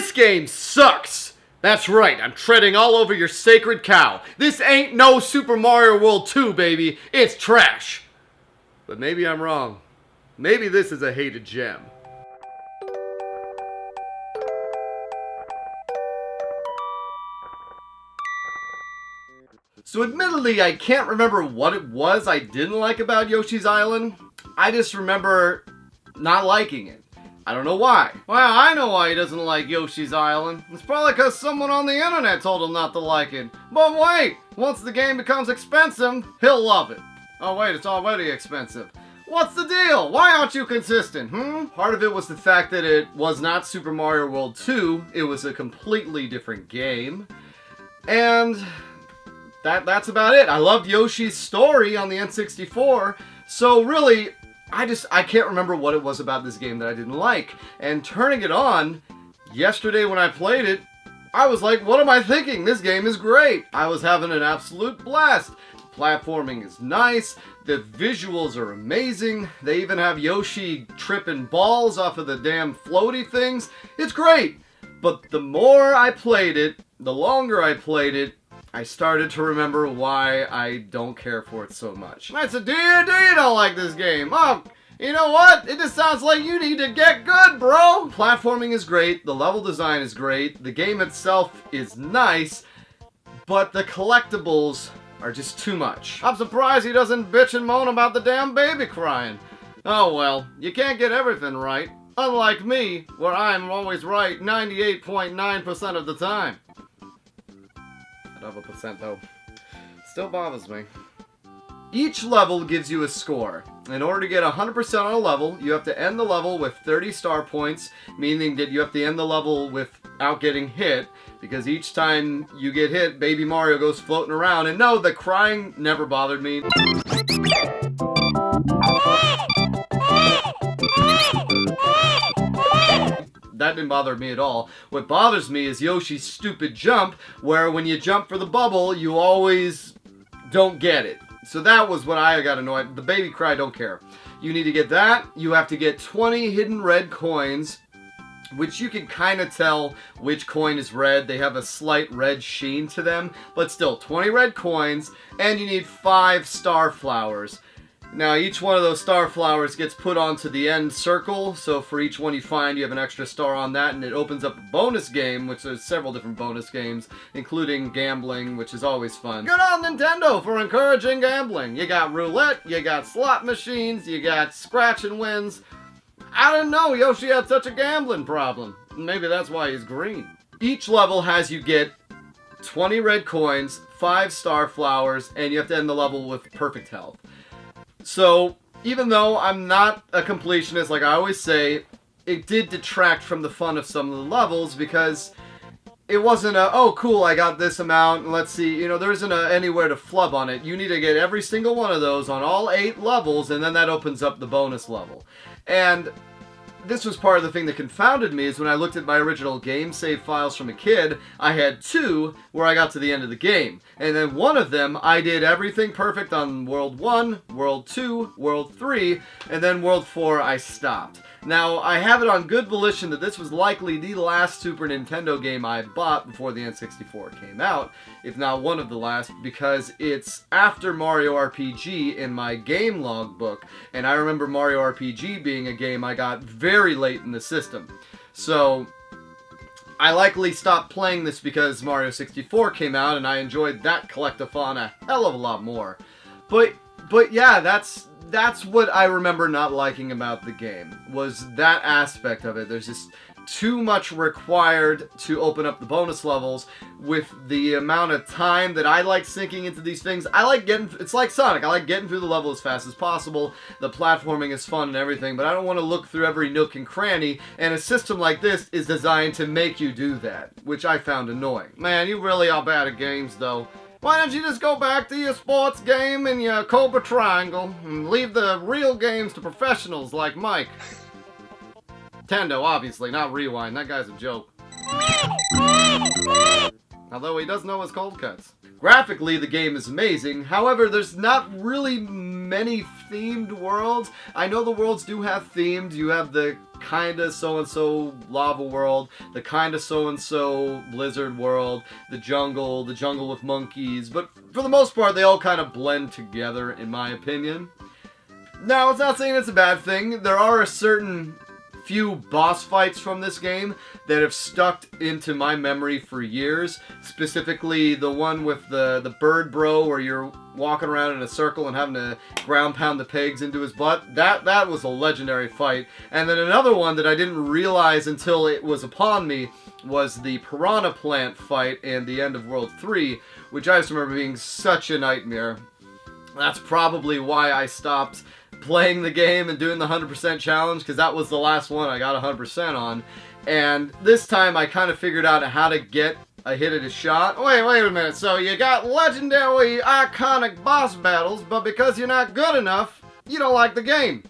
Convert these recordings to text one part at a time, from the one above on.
This game sucks! That's right, I'm treading all over your sacred cow. This ain't no Super Mario World 2, baby. It's trash. But maybe I'm wrong. Maybe this is a hated gem. So admittedly, I can't remember what it was I didn't like about Yoshi's Island. I just remember not liking it. I don't know why. Well, I know why he doesn't like Yoshi's Island. It's probably because someone on the internet told him not to like it. But wait, once the game becomes expensive, he'll love it. Oh wait, it's already expensive. What's the deal? Why aren't you consistent, Part of it was the fact that it was not Super Mario World 2. It was a completely different game. And that's about it. I loved Yoshi's story on the N64. So really, I can't remember what it was about this game that I didn't like. And turning it on, yesterday when I played it, I was like, what am I thinking? This game is great. I was having an absolute blast. Platforming is nice. The visuals are amazing. They even have Yoshi tripping balls off of the damn floaty things. It's great. But the more I played it, the longer I played it, I started to remember why I don't care for it so much. I said, do you don't like this game? Oh, you know what? It just sounds like you need to get good, bro. Platforming is great. The level design is great. The game itself is nice. But the collectibles are just too much. I'm surprised he doesn't bitch and moan about the damn baby crying. Oh well, you can't get everything right. Unlike me, where I'm always right 98.9% of the time. Another percent though. Still bothers me. Each level gives you a score. In order to get 100% on a level, you have to end the level with 30 star points, meaning that you have to end the level without getting hit, because each time you get hit, Baby Mario goes floating around. And no, the crying never bothered me. That didn't bother me at all. What bothers me is Yoshi's stupid jump, where when you jump for the bubble, you always don't get it. So that was what I got annoyed. The baby cry, don't care. You need to get that. You have to get 20 hidden red coins, which you can kind of tell which coin is red. They have a slight red sheen to them, but still 20 red coins, and you need 5 star flowers. Now each one of those star flowers gets put onto the end circle, so for each one you find you have an extra star on that, and it opens up a bonus game, which there's several different bonus games, including gambling, which is always fun. Good on Nintendo for encouraging gambling. You got roulette, you got slot machines, you got scratch and wins. I didn't know Yoshi had such a gambling problem. Maybe that's why he's green. Each level has you get 20 red coins, 5 star flowers, and you have to end the level with perfect health. So, even though I'm not a completionist, like I always say, it did detract from the fun of some of the levels, because it wasn't a, oh cool, I got this amount, and let's see, there isn't anywhere to flub on it. You need to get every single one of those on all 8 levels, and then that opens up the bonus level. And this was part of the thing that confounded me, is when I looked at my original game save files from a kid, I had 2 where I got to the end of the game. And then one of them, I did everything perfect on World 1, World 2, World 3, and then World 4 I stopped. Now, I have it on good volition that this was likely the last Super Nintendo game I bought before the N64 came out, if not one of the last, because it's after Mario RPG in my game log book, and I remember Mario RPG being a game I got very late in the system. So, I likely stopped playing this because Mario 64 came out, and I enjoyed that collectathon a hell of a lot more. But yeah, that's what I remember not liking about the game, was that aspect of it. There's just too much required to open up the bonus levels with the amount of time that I like sinking into these things. It's like Sonic, I like getting through the level as fast as possible. The platforming is fun and everything, but I don't want to look through every nook and cranny, and a system like this is designed to make you do that, which I found annoying. Man, you really are bad at games though. Why don't you just go back to your sports game and your Cobra Triangle and leave the real games to professionals like Mike? Nintendo, obviously, not Rewind. That guy's a joke. Although he does know his cold cuts. Graphically, the game is amazing. However, there's not really many themed worlds. I know the worlds do have themes. You have the kinda so-and-so lava world, the kinda so-and-so blizzard world, the jungle with monkeys, but for the most part they all kind of blend together in my opinion. Now, it's not saying it's a bad thing. There are a certain few boss fights from this game that have stuck into my memory for years. Specifically, the one with the bird bro where you're walking around in a circle and having to ground pound the pigs into his butt. That was a legendary fight. And then another one that I didn't realize until it was upon me was the piranha plant fight in the end of World 3, which I just remember being such a nightmare. That's probably why I stopped playing the game and doing the 100% challenge, because that was the last one I got 100% on. And this time I kind of figured out how to get a hit at a shot. Wait a minute. So you got legendary, iconic boss battles, but because you're not good enough, you don't like the game.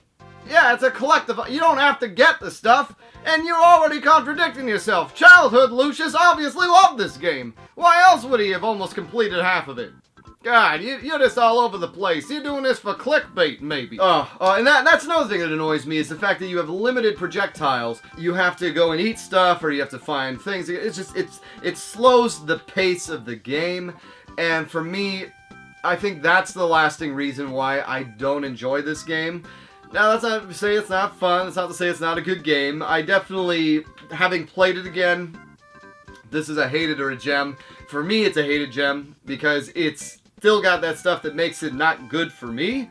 Yeah, it's a collective. You don't have to get the stuff, and you're already contradicting yourself. Childhood Lucius obviously loved this game. Why else would he have almost completed half of it? God, you're just all over the place. You're doing this for clickbait, maybe. And that's another thing that annoys me, is the fact that you have limited projectiles. You have to go and eat stuff, or you have to find things. It's just, it slows the pace of the game. And for me, I think that's the lasting reason why I don't enjoy this game. Now, that's not to say it's not fun. It's not to say it's not a good game. I definitely, having played it again, this is a hated or a gem. For me, it's a hated gem, because it's still got that stuff that makes it not good for me.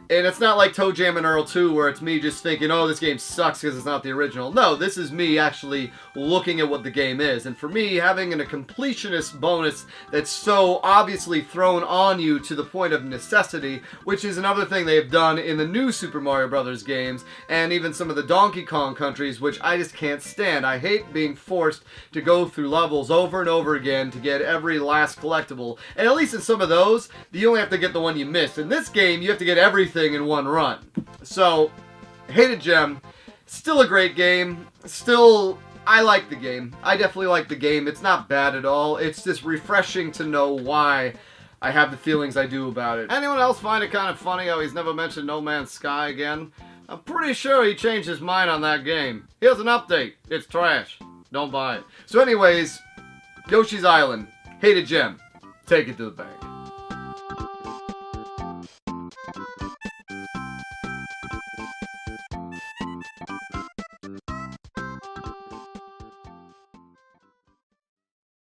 And it's not like Toe Jam and Earl 2, where it's me just thinking, oh, this game sucks because it's not the original. No, this is me actually looking at what the game is. And for me, having a completionist bonus that's so obviously thrown on you to the point of necessity, which is another thing they've done in the new Super Mario Brothers games, and even some of the Donkey Kong countries, which I just can't stand. I hate being forced to go through levels over and over again to get every last collectible. And at least in some of those, you only have to get the one you missed. In this game, you have to get everything in one run. So, hated gem. Still a great game. Still, I like the game. I definitely like the game. It's not bad at all. It's just refreshing to know why I have the feelings I do about it. Anyone else find it kind of funny how he's never mentioned No Man's Sky again? I'm pretty sure he changed his mind on that game. Here's an update. It's trash. Don't buy it. So anyways, Yoshi's Island. Hated gem. Take it to the bank.